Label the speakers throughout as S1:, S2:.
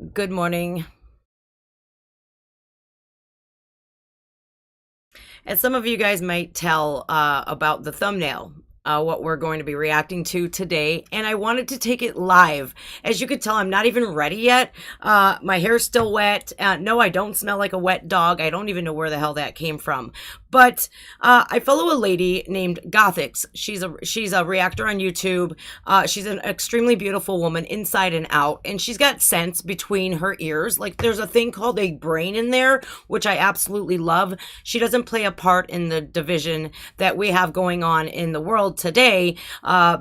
S1: Good morning. As some of you guys might tell about the thumbnail, what we're going to be reacting to today, and I wanted to take it live. As you can tell, I'm not even ready yet. My hair's still wet. No, I don't smell like a wet dog. I don't even know where the hell that came from. But I follow a lady named Gothix. She's a reactor on YouTube. She's an extremely beautiful woman inside and out, and she's got sense between her ears. Like there's a thing called a brain in there, which I absolutely love. She doesn't play a part in the division that we have going on in the world today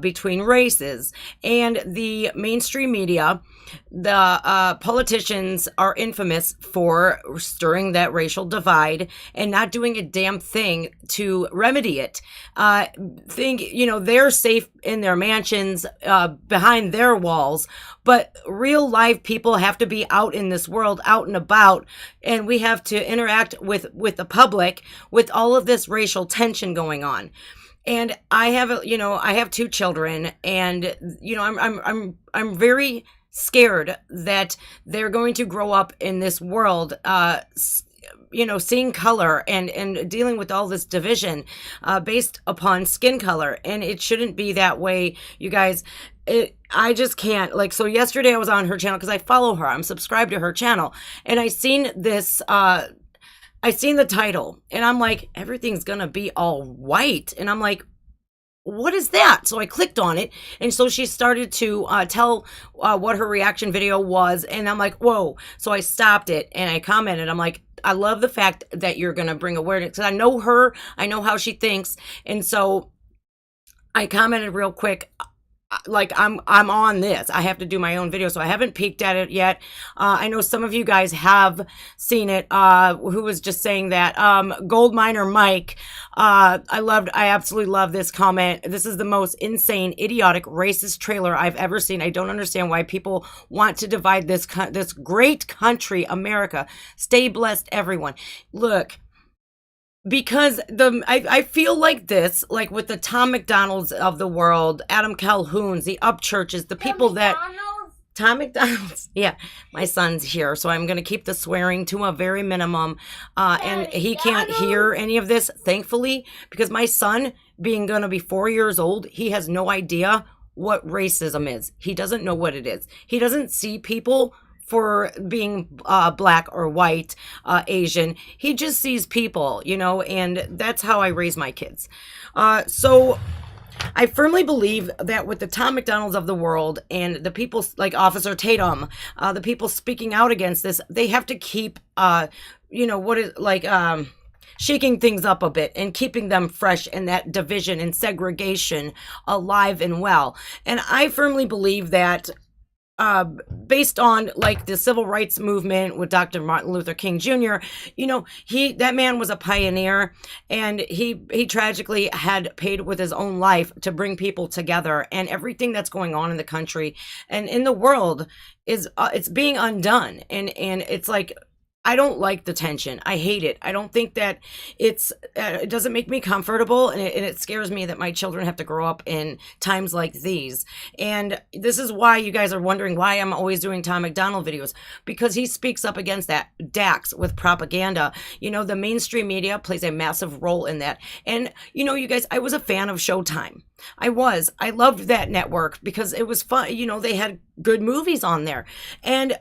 S1: between races and the mainstream media. The politicians are infamous for stirring that racial divide and not doing a damn thing to remedy it. They're safe in their mansions behind their walls, but real live people have to be out in this world, out and about, and we have to interact with the public with all of this racial tension going on. And I have two children, and I'm very scared that they're going to grow up in this world seeing color and dealing with all this division based upon skin color, and it shouldn't be that way, you guys. I just can't. Like, so yesterday I was on her channel because I follow her, I'm subscribed to her channel, and I seen this I seen the title, and I'm like, everything's gonna be all white, and I'm like, what is that? So I clicked on it, and so she started to tell what her reaction video was, and I'm like, whoa. So I stopped it and I commented, I'm like, I love the fact that you're gonna bring awareness, because I know her, I know how she thinks. And so I commented real quick, like, I'm on this. I have to do my own video, so I haven't peeked at it yet. I know some of you guys have seen it. Who was just saying that? Gold Miner Mike. I absolutely love this comment. This is the most insane, idiotic, racist trailer I've ever seen. I don't understand why people want to divide this great country, America. Stay blessed, everyone. Look. Because I feel like this, like with the Tom McDonald's of the world, Adam Calhoun's, the Upchurches, the people that Tom McDonald's. Yeah, my son's here, so I'm gonna keep the swearing to a very minimum. And he can't hear any of this, thankfully, because my son, being gonna be 4 years old, he has no idea what racism is. He doesn't know what it is. He doesn't see people for being black or white, Asian. He just sees people, and that's how I raise my kids. So I firmly believe that with the Tom McDonald's of the world and the people like Officer Tatum, the people speaking out against this, they have to keep, shaking things up a bit and keeping them fresh, and that division and segregation alive and well. And I firmly believe that based on like the civil rights movement with Dr. Martin Luther King Jr., that man was a pioneer, and he tragically had paid with his own life to bring people together, and everything that's going on in the country and in the world is it's being undone, and it's like, I don't like the tension. I hate it. I don't think that it doesn't make me comfortable, and it scares me that my children have to grow up in times like these. And this is why you guys are wondering why I'm always doing Tom McDonald videos, because he speaks up against that Dax with propaganda. The mainstream media plays a massive role in that. And, you guys, I was a fan of Showtime. I loved that network because it was fun. They had good movies on there. And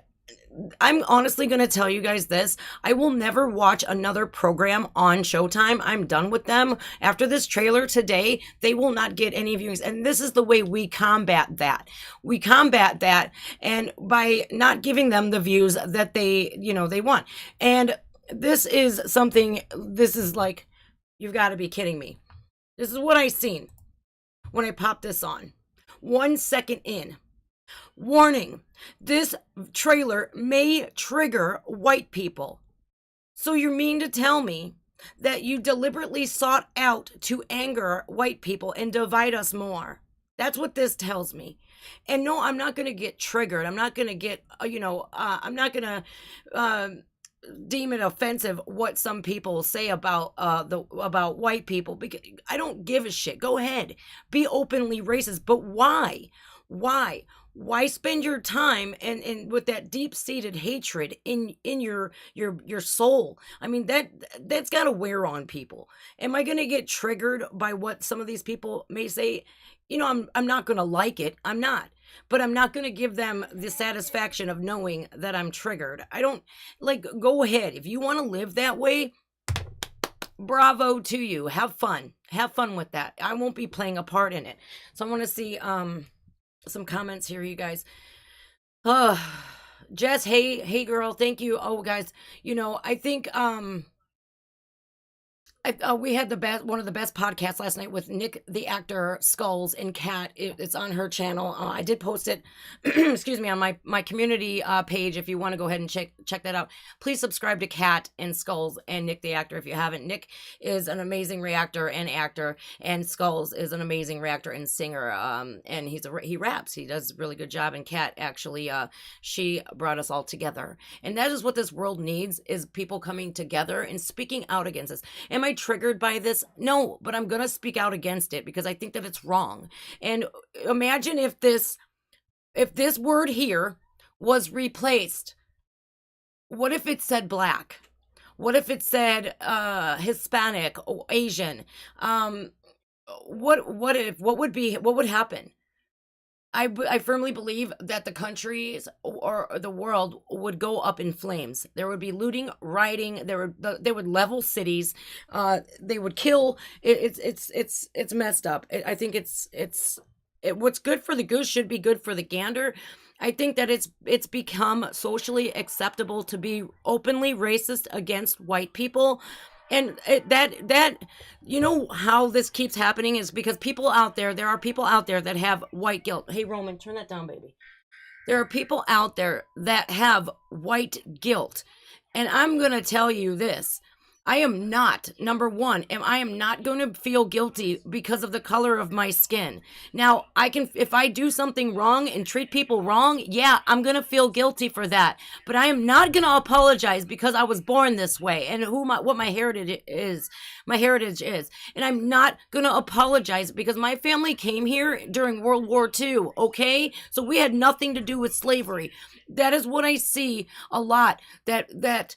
S1: I'm honestly going to tell you guys this. I will never watch another program on Showtime. I'm done with them. After this trailer today, they will not get any viewings. And this is the way we combat that. We combat that, and by not giving them the views that they want. And this is like, you've got to be kidding me. This is what I seen when I popped this on. 1 second in. Warning, this trailer may trigger white people. So you mean to tell me that you deliberately sought out to anger white people and divide us more? That's what this tells me. And no, I'm not going to get triggered. I'm not going to get, I'm not going to deem it offensive what some people say about about white people, because I don't give a shit. Go ahead, be openly racist, but why? why spend your time and with that deep-seated hatred in your soul? I mean, that's got to wear on people. Am I going to get triggered by what some of these people may say? I'm not going to like it. I'm not. But I'm not going to give them the satisfaction of knowing that I'm triggered. I don't, like, go ahead. If you want to live that way, bravo to you. Have fun. Have fun with that. I won't be playing a part in it. So I want to see some comments here, you guys. Jess, hey girl, thank you. Oh, guys, I think we had one of the best podcasts last night with Nick, the actor, Skulls, and Kat. It's on her channel. I did post it, excuse me, on my community page. If you want to go ahead and check that out, please subscribe to Kat and Skulls and Nick, the actor, if you haven't. Nick is an amazing reactor and actor, and Skulls is an amazing reactor and singer. And he raps. He does a really good job. And Kat actually, she brought us all together, and that is what this world needs: is people coming together and speaking out against this. Am I triggered by this? No, but I'm going to speak out against it because I think that it's wrong. And imagine if this word here was replaced. What if it said black? What if it said Hispanic or Asian? What would happen? I firmly believe that the countries or the world would go up in flames. There would be looting, rioting. They would level cities. They would kill. It's messed up. I think what's good for the goose should be good for the gander. I think that it's become socially acceptable to be openly racist against white people. And how this keeps happening is because there are people out there that have white guilt. Hey, Roman, turn that down, baby. There are people out there that have white guilt. And I'm going to tell you this. I am not, number one, I am not going to feel guilty because of the color of my skin. Now, if I do something wrong and treat people wrong, yeah, I'm going to feel guilty for that. But I am not going to apologize because I was born this way and what my heritage is. And I'm not going to apologize because my family came here during World War II, okay? So we had nothing to do with slavery. That is what I see a lot, that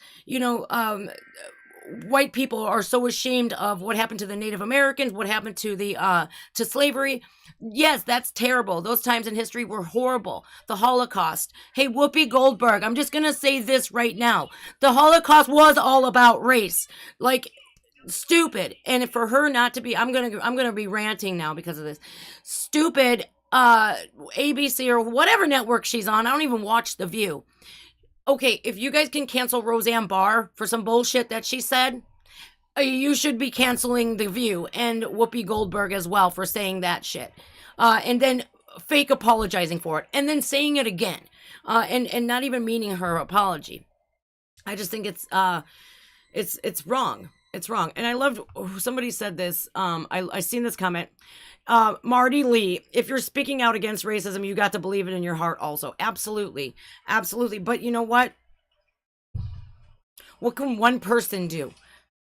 S1: white people are so ashamed of what happened to the Native Americans, what happened to to slavery. Yes, that's terrible. Those times in history were horrible. The Holocaust. Hey, Whoopi Goldberg, I'm just going to say this right now. The Holocaust was all about race. Like, stupid. And for her not to be, I'm going to be ranting now because of this. Stupid ABC or whatever network she's on. I don't even watch The View. Okay, if you guys can cancel Roseanne Barr for some bullshit that she said, you should be canceling The View and Whoopi Goldberg as well for saying that shit. And then fake apologizing for it. And then saying it again. And not even meaning her apology. I just think it's wrong. It's wrong. And I loved, somebody said this, I seen this comment. Marty Lee, if you're speaking out against racism, you got to believe it in your heart also. Absolutely. Absolutely. But you know what? What can one person do?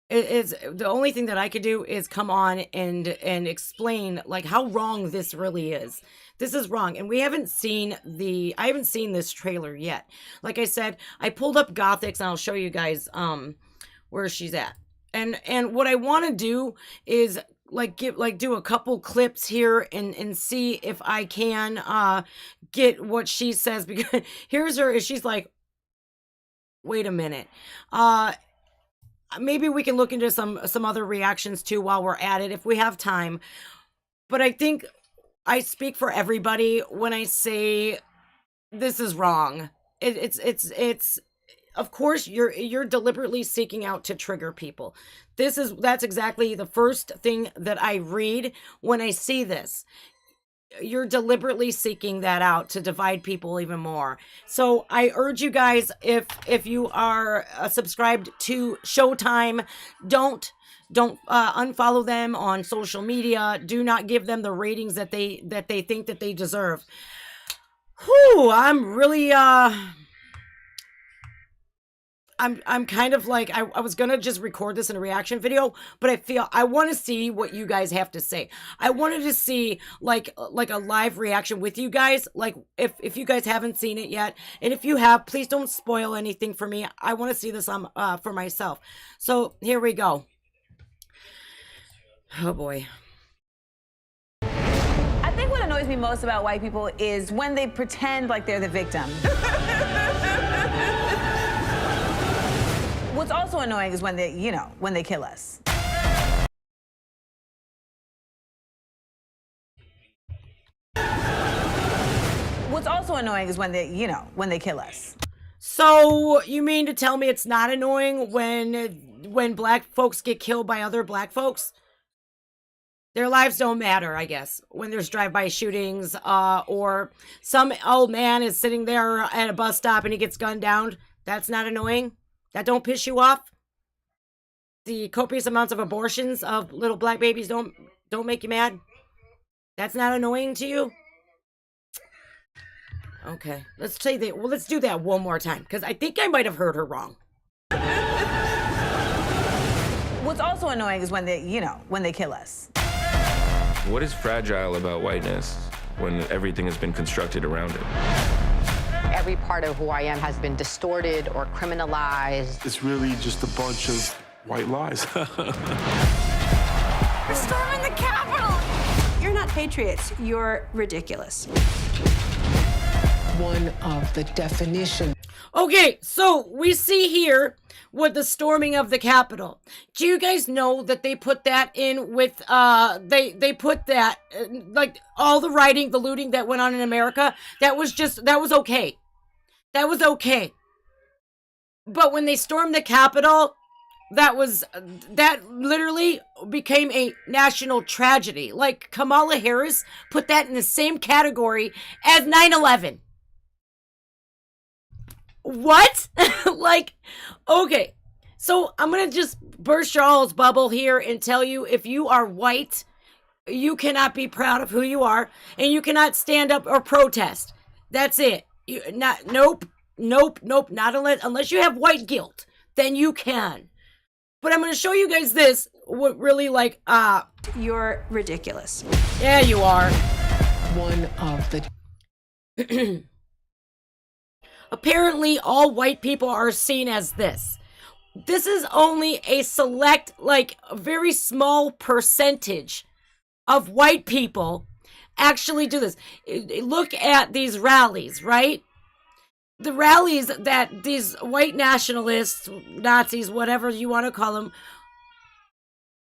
S1: It's the only thing that I could do is come on and explain like how wrong this really is. This is wrong. And I haven't seen this trailer yet. Like I said, I pulled up Gothics and I'll show you guys where she's at. And what I want to do is do a couple clips here and see if I can get what she says, because here's her. She's like, wait a minute. Maybe we can look into some other reactions too while we're at it if we have time. But I think I speak for everybody when I say this is wrong. It's of course you're deliberately seeking out to trigger people. That's exactly the first thing that I read when I see this. You're deliberately seeking that out to divide people even more. So I urge you guys, if you are subscribed to Showtime, don't unfollow them on social media. Do not give them the ratings that they think that they deserve. Whew, I'm really I'm kind of like, I was gonna just record this in a reaction video, but I feel I want to see what you guys have to say. I wanted to see like a live reaction with you guys, like if you guys haven't seen it yet, and if you have, please don't spoil anything for me. I want to see this on for myself. So here we go. Oh boy.
S2: I think what annoys me most about white people is when they pretend like they're the victim. What's also annoying is when they, you know, when they kill us. What's also annoying is when they, you know, when they kill us.
S1: So you mean to tell me it's not annoying when black folks get killed by other black folks? Their lives don't matter, I guess, when there's drive-by shootings, or some old man is sitting there at a bus stop and he gets gunned down. That's not annoying? That don't piss you off? The copious amounts of abortions of little black babies don't make you mad? That's not annoying to you? Okay, let's say that. Well, let's do that one more time, because I think I might have heard her wrong.
S2: What's also annoying is when they, you know, when they kill us.
S3: What is fragile about whiteness when everything has been constructed around it?
S4: Every part of who I am has been distorted or criminalized.
S5: It's really just a bunch of white lies.
S2: We're storming the Capitol!
S6: You're not patriots. You're ridiculous.
S7: One of the definition.
S1: Okay, so we see here with the storming of the Capitol. Do you guys know that they put that in with, they put that, like, all the rioting, the looting that went on in America, that was okay. That was okay. But when they stormed the Capitol, that literally became a national tragedy. Like, Kamala Harris put that in the same category as 9/11. What? Like, okay. So I'm going to just burst your all's bubble here and tell you, if you are white, you cannot be proud of who you are, and you cannot stand up or protest. That's it. Nope, not unless you have white guilt, then you can. But I'm going to show you guys this, what really, like,
S6: You're ridiculous.
S1: yeah, you are.
S7: One of the
S1: Apparently, all white people are seen as this. This is only a select, like, a very small percentage of white people actually do this. Look at these rallies, right? The rallies that these white nationalists, Nazis, whatever you want to call them,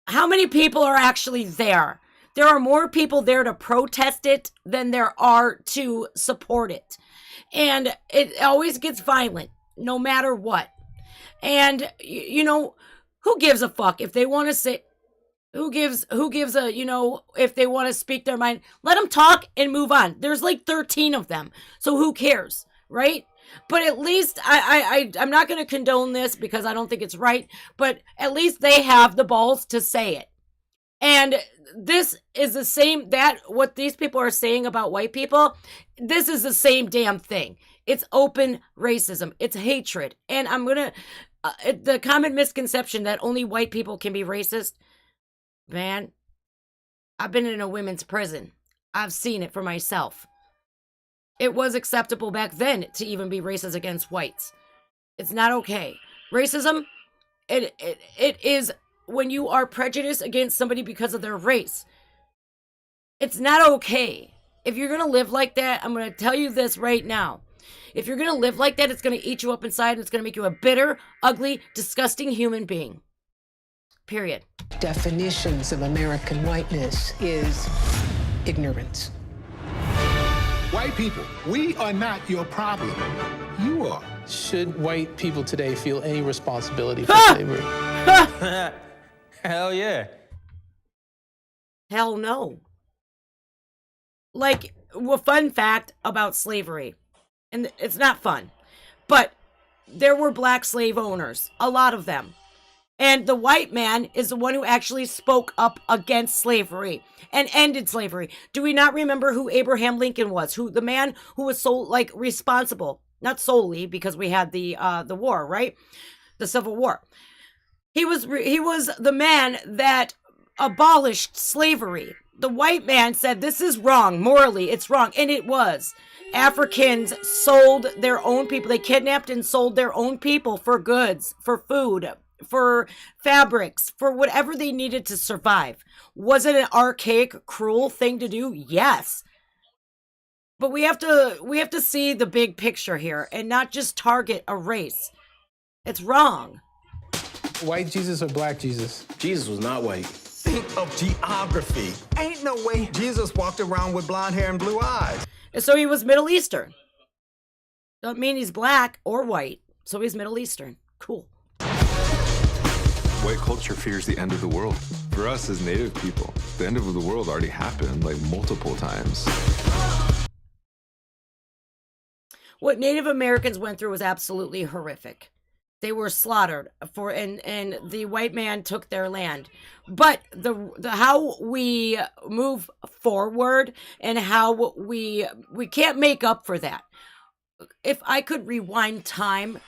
S1: how many people are actually there? There are more people there to protest it than there are to support it. And it always gets violent, no matter what. And, you know, who gives a fuck if they want to say, who gives a, you know, if they want to speak their mind, let them talk and move on. There's like 13 of them. So who cares, right? But at least I'm not going to condone this because I don't think it's right, but at least they have the balls to say it. And this is the same, that what these people are saying about white people, this is the same damn thing. It's open racism. It's hatred. And I'm going to, the common misconception that only white people can be racist, man, I've been in a women's prison. I've seen it for myself. It was acceptable back then to even be racist against whites. It's not okay. Racism, it is when you are prejudiced against somebody because of their race. It's not okay. If you're going to live like that, I'm going to tell you this right now. If you're going to live like that, it's going to eat you up inside, and it's going to make you a bitter, ugly, disgusting human being. Period.
S7: definitions of American whiteness is ignorance.
S8: White people, we are not your problem. You are.
S9: Should white people today feel any responsibility for slavery?
S10: Hell yeah.
S1: Hell no. Like, a fun fact about slavery, and it's not fun, but there were black slave owners, a lot of them. And the white man is the one who actually spoke up against slavery and ended slavery. Do we not remember who Abraham Lincoln was? Who the man who was so responsible, not solely because we had the war, right? the Civil War. He was the man that abolished slavery. The white man said, this is wrong. Morally, it's wrong. And it was. Africans sold their own people. They kidnapped and sold their own people for goods, for food, for fabrics, for whatever they needed to survive. Was it an archaic, cruel thing to do? Yes. But we have to see the big picture here and not just target a race. It's wrong.
S9: White Jesus or black Jesus?
S10: Jesus was not white. Think of geography. Ain't no way Jesus walked around with blonde hair and blue eyes.
S1: And so he was Middle Eastern. Don't mean he's black or white. So he's Middle Eastern. Cool.
S11: White culture fears the end of the world. For us as Native people, the end of the world already happened like multiple times.
S1: What Native Americans went through was absolutely horrific. They were slaughtered and the white man took their land. But the how we move forward and how we can't make up for that. If I could rewind time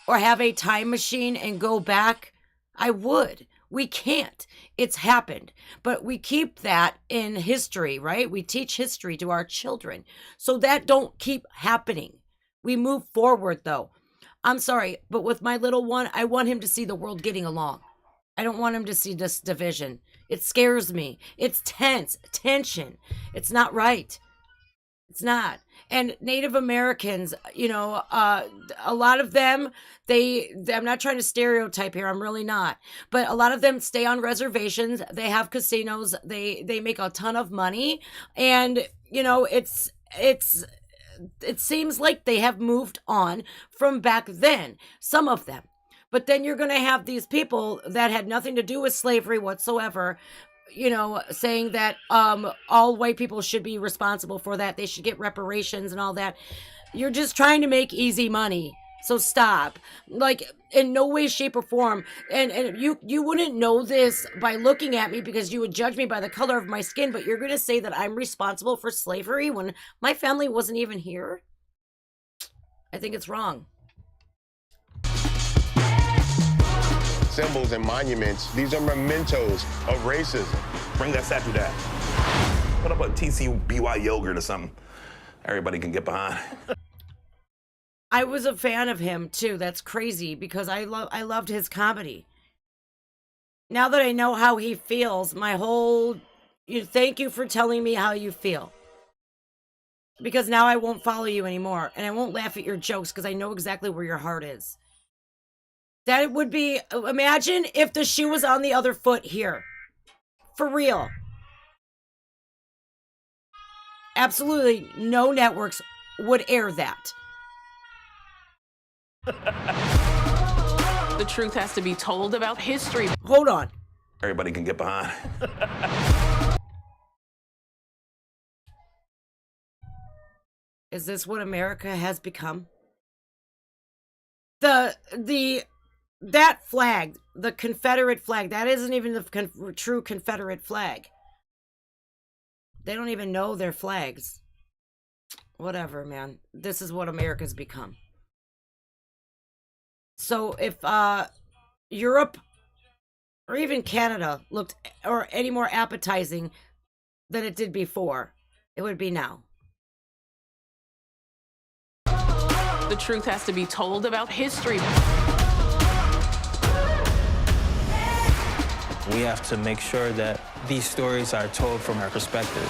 S1: or have a time machine and go back, I would. We can't. It's happened. But we keep that in history, right? We teach history to our children so that don't keep happening. We move forward though. I'm sorry, but with my little one, I want him to see the world getting along. I don't want him to see this division. It scares me. It's tension. It's not right. It's not. And Native Americans, you know, a lot of them, I'm not trying to stereotype here. I'm really not. But a lot of them stay on reservations. They have casinos. They make a ton of money. And, you know, it seems like they have moved on from back then, some of them. But then you're going to have these people that had nothing to do with slavery whatsoever, you know, saying that all white people should be responsible for that. They should get reparations and all that. You're just trying to make easy money. So stop. Like, in no way, shape, or form. And you wouldn't know this by looking at me because you would judge me by the color of my skin, but you're going to say that I'm responsible for slavery when my family wasn't even here? I think it's wrong.
S12: Symbols and monuments, these are mementos of racism.
S13: Bring that statue down. Put up a TCBY yogurt or something everybody can get behind.
S1: I was a fan of him too. That's crazy because I loved his comedy. Now that I know how he feels, thank you for telling me how you feel. Because now I won't follow you anymore and I won't laugh at your jokes because I know exactly where your heart is. That would be, imagine if the shoe was on the other foot here. For real. Absolutely no networks would air that.
S14: The truth has to be told about history.
S1: Hold on.
S13: Everybody can get behind.
S1: Is this what America has become? That flag, the Confederate flag, that isn't even the true Confederate flag. They don't even know their flags. Whatever, man. This is what America's become. So if Europe or even Canada looked or any more appetizing than it did before, it would be now.
S14: The truth has to be told about history.
S15: We have to make sure that these stories are told from our perspective.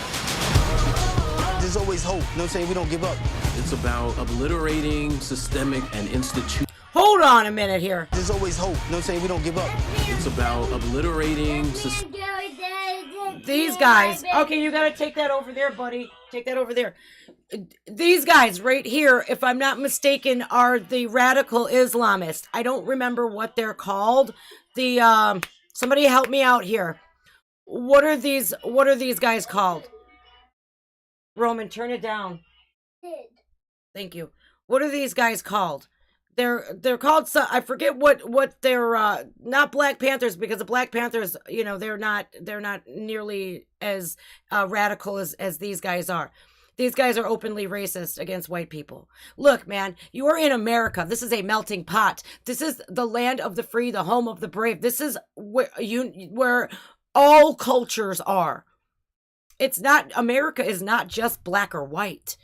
S10: There's always hope. You know what I'm saying? We don't give up.
S16: It's about obliterating systemic and institutional.
S1: Hold on a minute here.
S10: There's always hope. You know what I'm saying? We don't give up.
S16: It's about obliterating
S1: these guys. Okay, you gotta take that over there, buddy. Take that over there. These guys right here, if I'm not mistaken, are the radical Islamists. I don't remember what they're called. Somebody help me out here. What are these guys called? Roman, turn it down. Thank you. What are these guys called? They're called, I forget what they're, not Black Panthers, because the Black Panthers, you know, they're not nearly as radical as these guys are. These guys are openly racist against white people. Look, man, you are in America. This is a melting pot. This is the land of the free, the home of the brave. This is where all cultures are. It's not, America is not just black or white.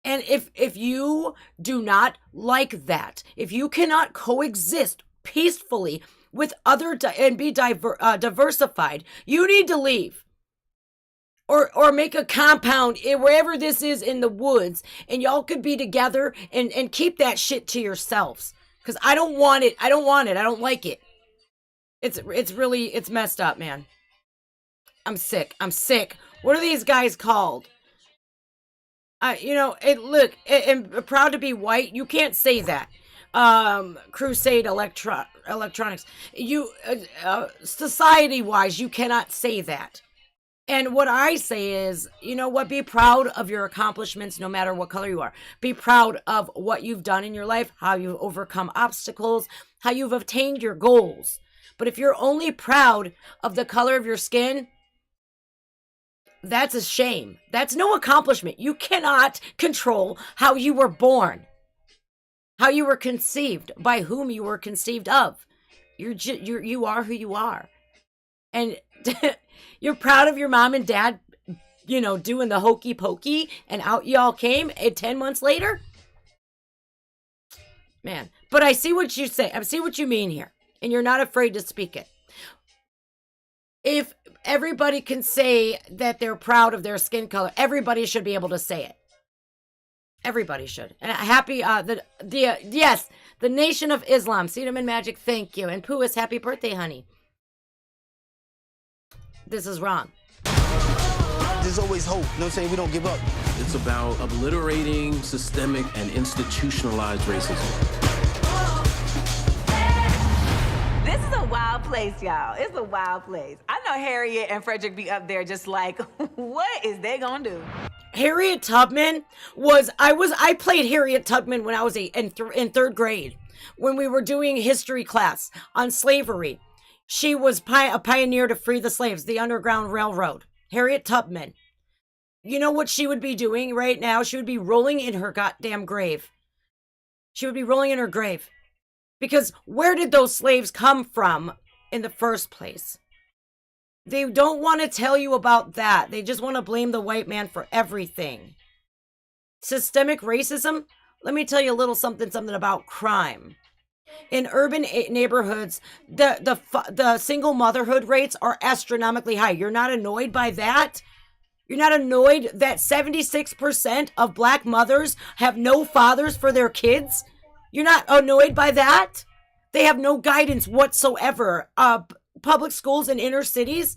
S1: And if you do not like that, if you cannot coexist peacefully with other and be diversified, you need to leave. Or make a compound wherever this is in the woods, and y'all could be together and keep that shit to yourselves. Because I don't want it. I don't want it. I don't like it. It's messed up, man. I'm sick. I'm sick. What are these guys called? And proud to be white. You can't say that. Crusade Electronics. You, society-wise, you cannot say that. And what I say is, you know what? Be proud of your accomplishments, no matter what color you are. Be proud of what you've done in your life, how you've overcome obstacles, how you've obtained your goals. But if you're only proud of the color of your skin, that's a shame. That's no accomplishment. You cannot control how you were born, how you were conceived, by whom you were conceived of. You are who you are. And you're proud of your mom and dad, doing the hokey pokey, and out y'all came 10 months later? Man, but I see what you say. I see what you mean here, and you're not afraid to speak it. If everybody can say that they're proud of their skin color, everybody should be able to say it. Everybody should. And happy, yes, the Nation of Islam, Cinnamon Magic, thank you. And Puis, happy birthday, honey. This is wrong.
S17: There's always hope. You know what I'm saying? We don't give up.
S16: It's about obliterating systemic and institutionalized racism.
S2: This is a wild place, y'all. It's a wild place. I know Harriet and Frederick be up there just like, what is they gonna do?
S1: Harriet Tubman I played Harriet Tubman when I was in third grade, when we were doing history class on slavery. She was a pioneer to free the slaves, the Underground Railroad. Harriet Tubman. You know what she would be doing right now? She would be rolling in her goddamn grave. She would be rolling in her grave. Because where did those slaves come from in the first place? They don't want to tell you about that. They just want to blame the white man for everything. Systemic racism? Let me tell you a little something about crime. In urban neighborhoods, the single motherhood rates are astronomically high. You're not annoyed by that? You're not annoyed that 76% of black mothers have no fathers for their kids? You're not annoyed by that? They have no guidance whatsoever. Public schools in inner cities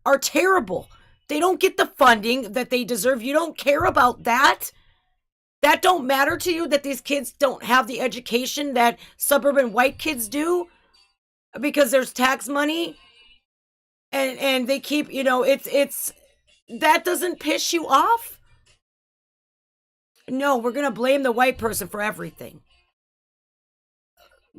S1: are terrible. They don't get the funding that they deserve. You don't care about that? That don't matter to you, that these kids don't have the education that suburban white kids do because there's tax money and they keep, it's that doesn't piss you off? No, we're going to blame the white person for everything.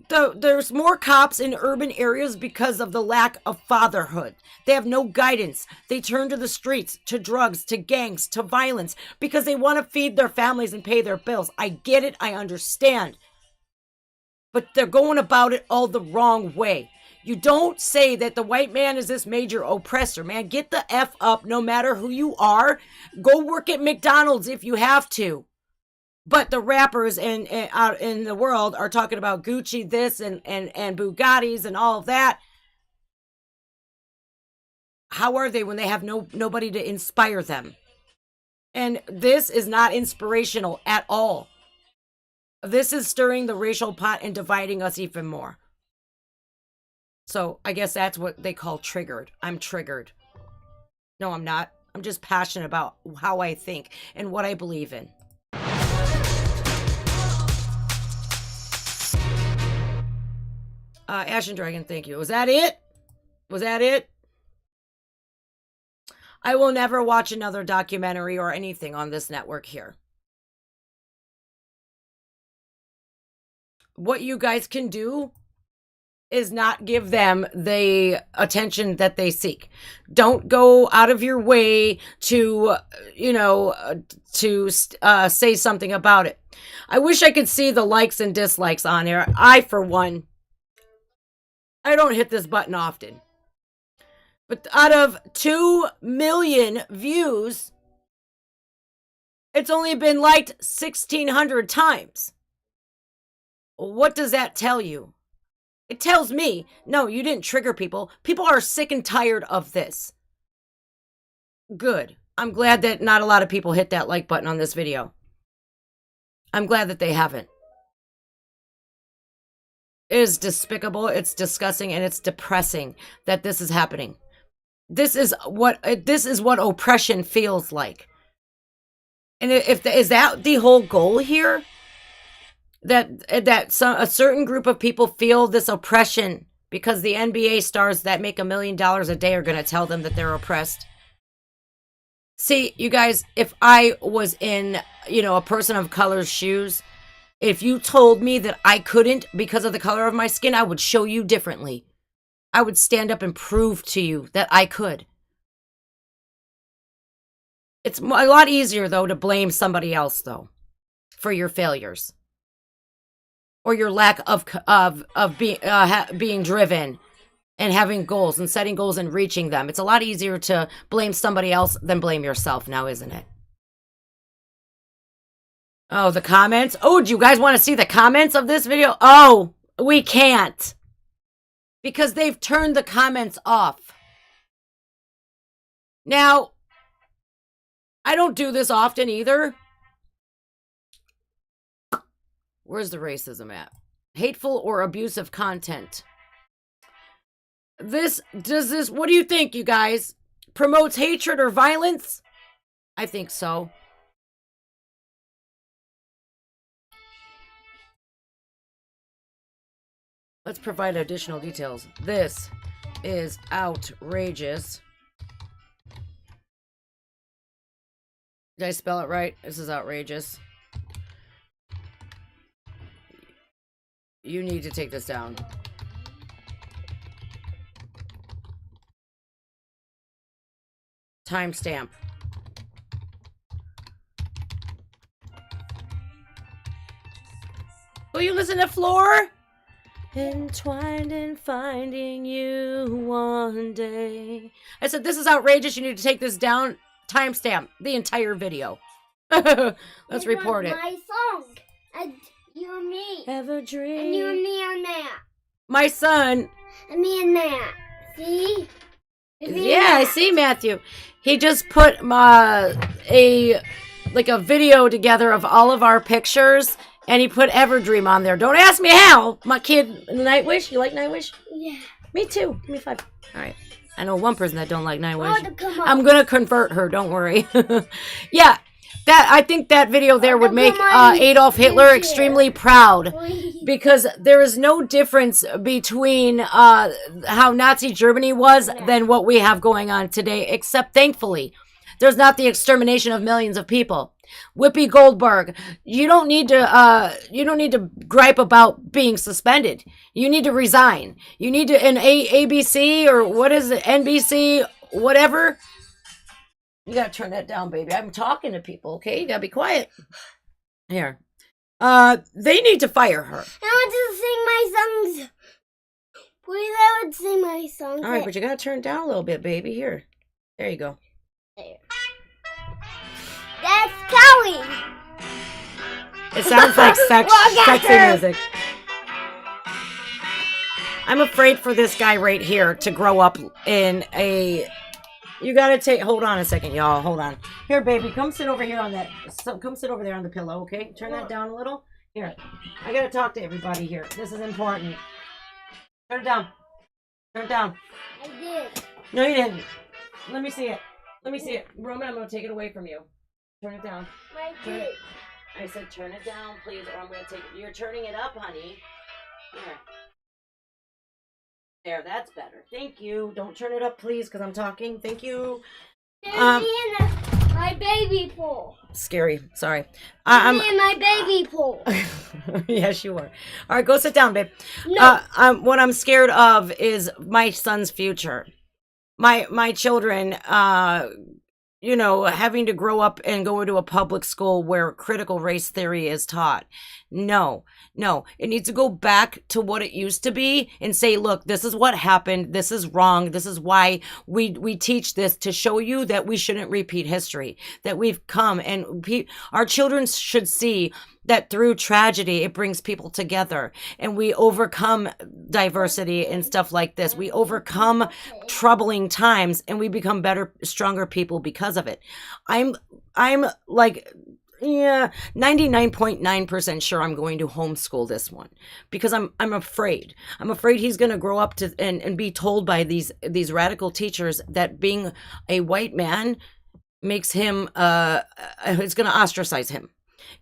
S1: There's more cops in urban areas because of the lack of fatherhood. They have no guidance. They turn to the streets, to drugs, to gangs, to violence because they want to feed their families and pay their bills. I get it. I understand. But they're going about it all the wrong way. You don't say that the white man is this major oppressor, man. Get the F up no matter who you are. Go work at McDonald's if you have to. But the rappers out in the world are talking about Gucci this and Bugattis and all of that. How are they when they have nobody to inspire them? And this is not inspirational at all. This is stirring the racial pot and dividing us even more. So I guess that's what they call triggered. I'm triggered. No, I'm not. I'm just passionate about how I think and what I believe in. Ashen Dragon, thank you. Was that it? Was that it? I will never watch another documentary or anything on this network here. What you guys can do is not give them the attention that they seek. Don't go out of your way to, you know, to say something about it. I wish I could see the likes and dislikes on there. I, for one, I don't hit this button often. But out of 2 million views, it's only been liked 1,600 times. What does that tell you? It tells me, no, you didn't trigger people. People are sick and tired of this. Good. I'm glad that not a lot of people hit that like button on this video. I'm glad that they haven't. It is despicable, it's disgusting, and it's depressing that this is happening. This is what oppression feels like. And is that the whole goal here? That a certain group of people feel this oppression because the NBA stars that make $1 million a day are going to tell them that they're oppressed. See, you guys, if I was in, you know, a person of color's shoes, if you told me that I couldn't because of the color of my skin, I would show you differently. I would stand up and prove to you that I could. It's a lot easier, though, to blame somebody else, though, for your failures. Or your lack of being driven and having goals and setting goals and reaching them. It's a lot easier to blame somebody else than blame yourself now, isn't it? Oh, the comments. Oh, do you guys want to see the comments of this video? Oh, we can't. Because they've turned the comments off. Now, I don't do this often either. Where's the racism at? Hateful or abusive content. What do you think, you guys? Promotes hatred or violence? I think so. Let's provide additional details. This is outrageous. Did I spell it right? This is outrageous. You need to take this down. Timestamp. Will you listen to Floor? Entwined in finding you one day. I said, this is outrageous. You need to take this down. Timestamp the entire video. Let's report it.
S18: My song. And you and me.
S1: Ever dream.
S18: And you and me and Matt.
S1: My son.
S18: And me and Matt. See?
S1: Yeah, I see Matthew. He just put a video together of all of our pictures, and he put Everdream on there. Don't ask me how. My kid, Nightwish. You like Nightwish?
S18: Yeah.
S1: Me too. Give me 5. All right. I know one person that don't like Nightwish. I'm gonna convert her. Don't worry. Yeah. I think that video there would make Adolf Hitler extremely proud, because there is no difference between how Nazi Germany was than what we have going on today, except thankfully there's not the extermination of millions of people. Whoopi Goldberg, you don't need to gripe about being suspended. You need to resign. You need to, in ABC or what is it, NBC, whatever. You gotta turn that down, baby. I'm talking to people, okay? You gotta be quiet. Here. They need to fire her.
S18: I want to sing my songs. Please, I would sing my songs.
S1: All right, but you gotta turn it down a little bit, baby. Here. There you go.
S18: There. That's Kelly.
S1: It sounds like sexy music. I'm afraid for this guy right here to grow up in a... You gotta take... Hold on a second, y'all. Hold on. Here, baby. Come sit over here on that... Come sit over there on the pillow, okay? Turn that down a little. Here. I gotta talk to everybody here. This is important. Turn it down. Turn it down.
S18: I did.
S1: No, you didn't. Let me see it. Let me see it. Roman, I'm gonna take it away from you. Turn it down. I said turn it down, please, or I'm gonna take it. You're turning it up, honey. Here. There, that's better. Thank you. Don't turn it up, please, because I'm talking. Thank you.
S18: My baby pool.
S1: Scary. Sorry.
S18: I'm in my baby pool.
S1: Yes, you are. All right, go sit down, babe.
S18: No.
S1: What I'm scared of is my son's future. My children, having to grow up and go into a public school where critical race theory is taught. No, it needs to go back to what it used to be and say, look, this is what happened. This is wrong. This is why we teach this, to show you that we shouldn't repeat history, that we've come, and our children should see that through tragedy, it brings people together, and we overcome diversity and stuff like this. We overcome troubling times, and we become better, stronger people because of it. I'm like, 99.9% sure I'm going to homeschool this one, because I'm afraid. I'm afraid he's going to grow up to and be told by these radical teachers that being a white man makes him it's going to ostracize him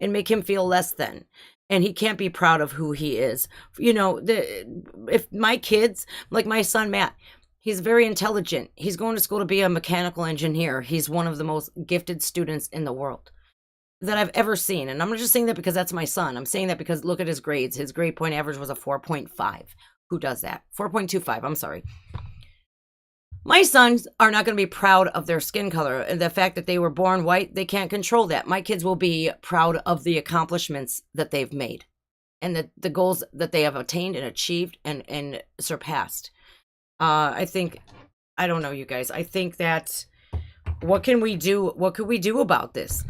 S1: and make him feel less than, and he can't be proud of who he is. If my kids, like my son Matt, he's very intelligent. He's going to school to be a mechanical engineer. He's one of the most gifted students in the world that I've ever seen. And I'm not just saying that because that's my son. I'm saying that because look at his grades. His grade point average was a 4.5. Who does that? 4.25. I'm sorry. My sons are not going to be proud of their skin color and the fact that they were born white. They can't control that. My kids will be proud of the accomplishments that they've made and the goals that they have attained and achieved and surpassed. I don't know, you guys. I think that what can we do? What could we do about this?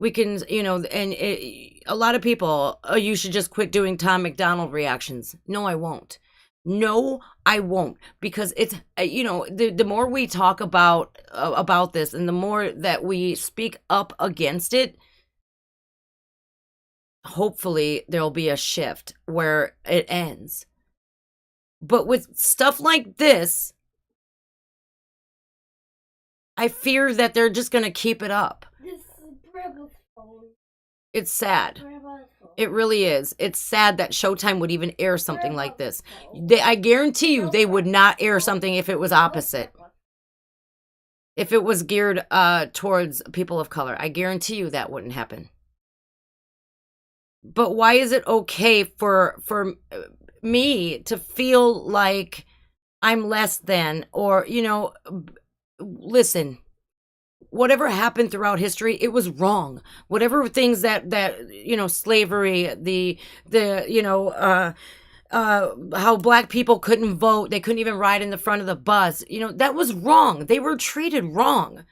S1: We can, a lot of people, you should just quit doing Tom McDonald reactions. No, I won't. No, I won't. Because it's, the more we talk about this and the more that we speak up against it, hopefully there'll be a shift where it ends. But with stuff like this, I fear that they're just going to keep it up. It's sad. It really is. It's sad that Showtime would even air something like this. I guarantee you they would not air something if it was opposite. If it was geared towards people of color. I guarantee you that wouldn't happen. But why is it okay for me to feel like I'm less than, or, listen, whatever happened throughout history, it was wrong. Whatever things that slavery, how black people couldn't vote, they couldn't even ride in the front of the bus, that was wrong. They were treated wrong.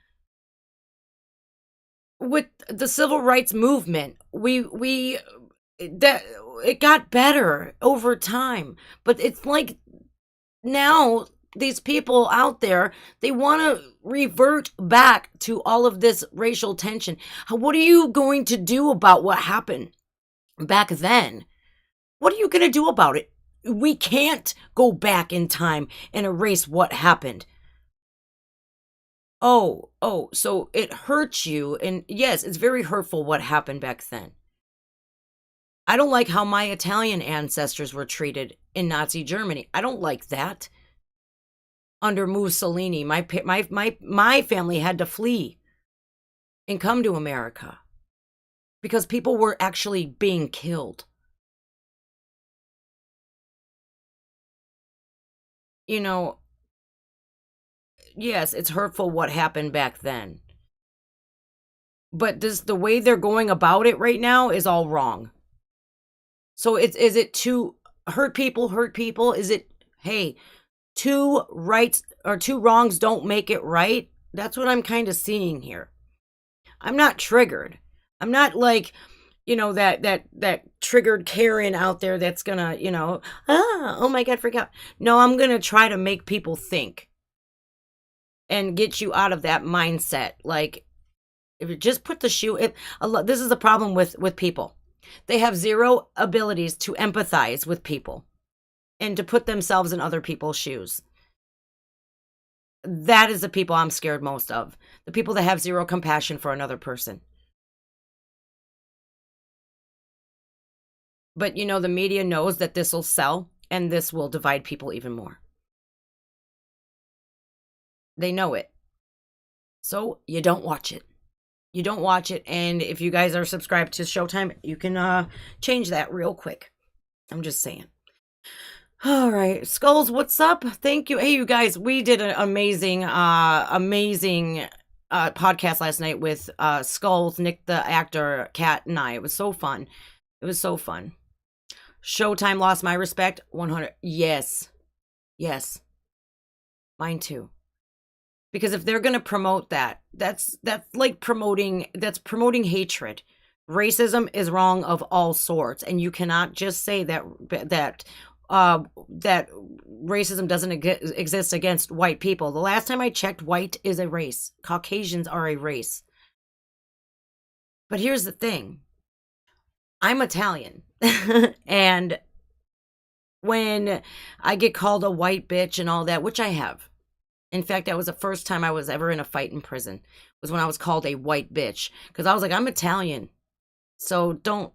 S1: With the civil rights movement, it got better over time, but it's like now these people out there, they want to revert back to all of this racial tension. What are you going to do about what happened back then? What are you going to do about it? We can't go back in time and erase what happened. Oh, so it hurts you. And yes, it's very hurtful what happened back then. I don't like how my Italian ancestors were treated in Nazi Germany. I don't like that. Under Mussolini, my family had to flee and come to America because people were actually being killed. Yes, it's hurtful what happened back then. But the way they're going about it right now is all wrong. So is it to hurt people? Is it, hey, two rights or two wrongs don't make it right? That's what I'm kind of seeing here. I'm not triggered. I'm not like, that triggered Karen out there that's gonna, oh my God, freak out. No, I'm gonna try to make people think and get you out of that mindset. Like, if you just put the shoe, this is the problem with people. They have zero abilities to empathize with people and to put themselves in other people's shoes. That is the people I'm scared most of. The people that have zero compassion for another person. But, the media knows that this will sell and this will divide people even more. They know it. So you don't watch it. You don't watch it. And if you guys are subscribed to Showtime, you can change that real quick. I'm just saying. All right, Skulls, what's up? Thank you. Hey, you guys, we did an amazing podcast last night with Skulls, Nick the actor, Kat, and I. It was so fun. It was so fun. Showtime lost my respect. 100. Yes. Yes. Mine too. Because if they're going to promote that, that's like promoting hatred. Racism is wrong of all sorts, and you cannot just say that racism doesn't exist against white people. The last time I checked, white is a race. Caucasians are a race. But here's the thing. I'm Italian. And when I get called a white bitch and all that, which I have. In fact, that was the first time I was ever in a fight in prison, was when I was called a white bitch. Because I was like, I'm Italian. So don't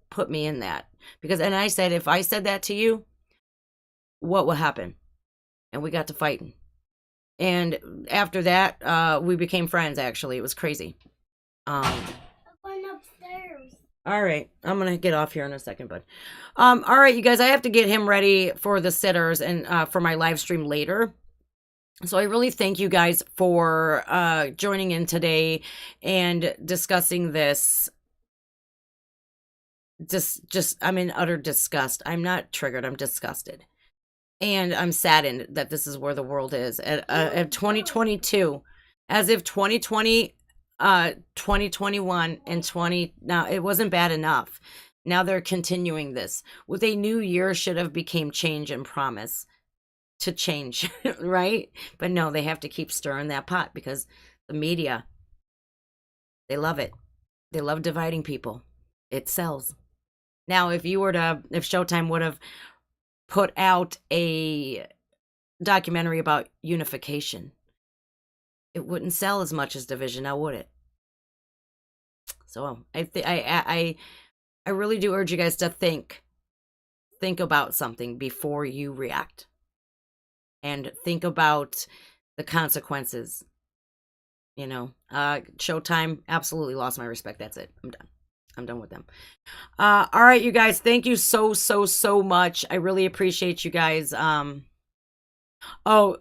S1: put me in that. And I said, if I said that to you, what will happen? And we got to fighting. And after that, we became friends, actually. It was crazy. I'm going upstairs. All right. I'm going to get off here in a second, bud. All right, you guys, I have to get him ready for the sitters and for my live stream later. So I really thank you guys for joining in and discussing this. I'm in utter disgust. I'm not triggered. I'm disgusted. And I'm saddened that this is where the world is at 2022. As if 2020, 2021, and now it wasn't bad enough. Now they're continuing this. With a new year should have became change and promise to change, right? But no, they have to keep stirring that pot because the media, they love it. They love dividing people. It sells. Now, if Showtime would have put out a documentary about unification, it wouldn't sell as much as division, now would it? So I really do urge you guys to think about something before you react, and think about the consequences. Showtime absolutely lost my respect. That's it. I'm done with them. All right, you guys. Thank you so much. I really appreciate you guys. Oh,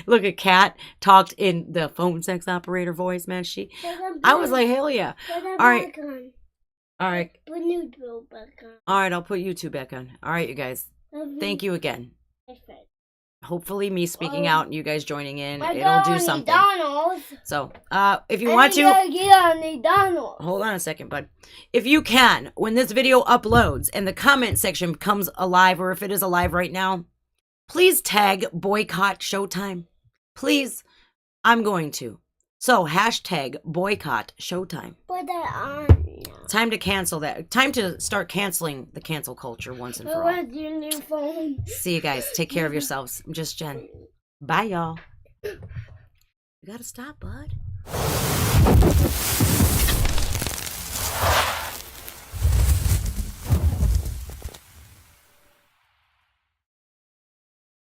S1: look at Kat talked in the phone sex operator voice, man. I was like, hell yeah. All right. All right.
S18: Put YouTube back on.
S1: All right, I'll put YouTube back on. All right, you guys. Thank you again. Hopefully me speaking out and you guys joining in, it'll do something. So, if you want to, hold on a second, bud. If you can, when this video uploads and the comment section becomes alive, or if it is alive right now, please tag boycott Showtime. Please, I'm going to. So, hashtag boycott Showtime.
S18: Put that on.
S1: Time to cancel that. Time to start canceling the cancel culture once and for all.
S18: What's your new phone?
S1: See you guys. Take care of yourselves. I'm just Jen. Bye, y'all. You gotta stop, bud.